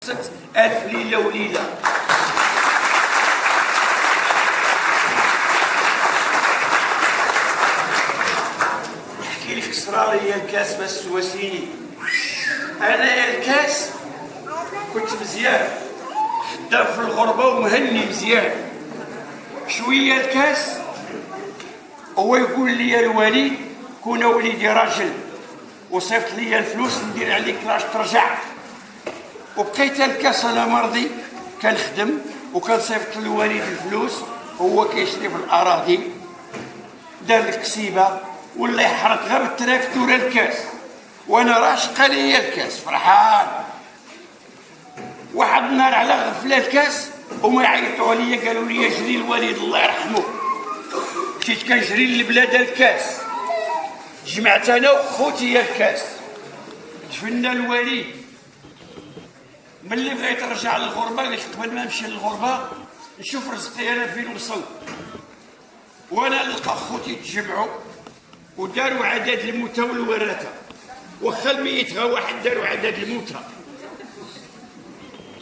ألف ليلة وليلة. نحكي لك اسرار هي الكاس بس تواسيني. أنا الكاس كنت مزيان خدام في الغربة ومهني مزيان شوية. الكاس هو يقول لي الوالد كون وليدي راجل وصيفط لي الفلوس ندير عليك لاش ترجع، وبقيت الكاس انا مرضي كنخدم وكنصيفط للوالد الفلوس هو كيشري في الاراضي دار الكسيبه ولا يحرق غير بالتراكتور الكاس، وانا راشقه ليا الكاس فرحان. واحد النهار على غفله الكاس هما يعيطوا عليا قالوا لي جري الوالد الله يرحمه. مشيت كنجري للبلاد الكاس، جمعت انا وخوتي الكاس، دفنا الوالد. ملي بغيت نرجع للغربه قلت قبل ما نمشي للغربه نشوف رزقي انا فين وصل، وانا نلقى خوتي تجمعوا وداروا عدد الموتى والورثه، واخا الميت غا واحد داروا عدد الموتى.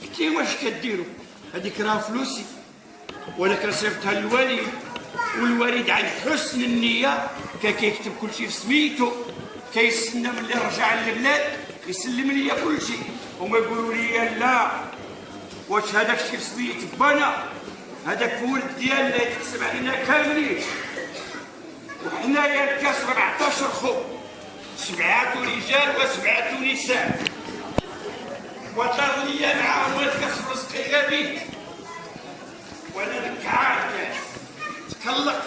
قلت لهم واش كديروا؟ هذيك راه فلوسي وانا كنصيفطها للوالد، والوالد عن حسن النيه كان كيكتب كل شيء في سميتو، كيستنى ملي رجع للبلاد يسلم لي كل شيء. هما يقولوا لي لا واش هذاك الشيء في سميتك بانا، هذاك ولد ديالنا يتحسب علينا كاملين، وحنايا الكاس 14 خو، 7 رجال و7 نساء، وطار لي معاهم الكاس رزقي غبيت، وانا نكعان الكاس تكلقت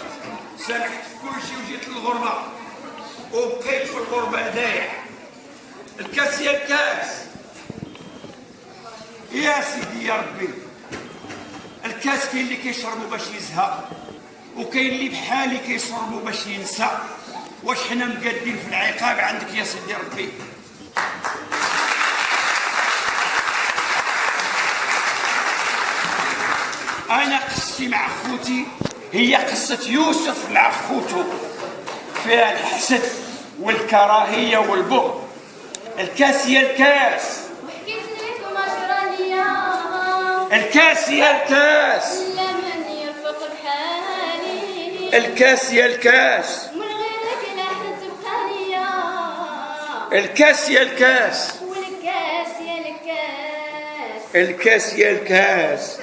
سامحت في كل شيء وجيت للغربه وبقيت في الغربه ضايع. الكاس يا الكاس يا سيدي يا ربي، الكاس كاين اللي كيشربوا باش يزهق وكاين اللي بحالي كيشربوا باش ينسى. واش حنا مقادين في العقاب عندك يا سيدي ربي؟ انا قصتي مع خوتي هي قصه يوسف مع خوتو، فيها الحسد والكراهيه والبغض. الكاس يا الكاس، وحكيت لك وما جراليا، الكاس يا الكاس، لا من يرفق بحالي، الكاس يا الكاس، من غيرك لا حد تبقى ليا، الكاس يا الكاس، والكاس يا الكاس، الكاس يا الكاس.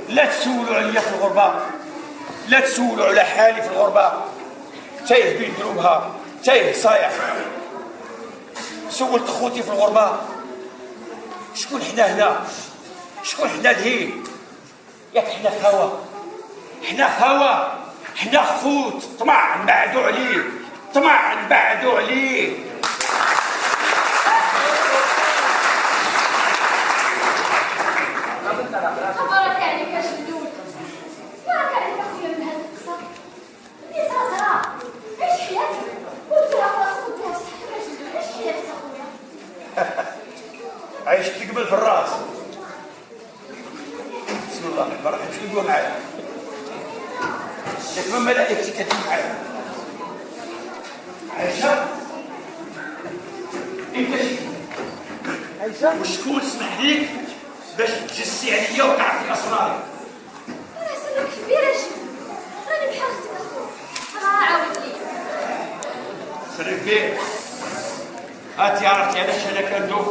لا تسولوا عليا في الغربة، لا تسولوا على حالي في الغربة. تايه بين دروبها، تايه صايع. سولت خوتي في الغربة شكون حنا هنا، شكون حنا لهين؟ ياك حنا خوا، حنا خوا، حنا خوت. طمع نبعدو عليه، طمع نبعدو عليه. تبارك عليك اجدود، تبارك عليك اخويا من هذا القصر. انت هضره عيش حياتك وديها في راسك وديها في صحتك اجدود. عيش حياتك اخويا. عيشت قبل في الراس. بسم الله الرحمن الرحيم. شنو ندوى معايا؟ ياك من ملائكتي كتجي معايا. عايشة انت عايشة وشكون سمح لك باش تجسي عليا وتعرفي اسراري؟ انا سرك كبير اجدود، راني بحاجتك اخويا. عاود لي سر كبير. هاتي عرفتي علاش انا كندوخ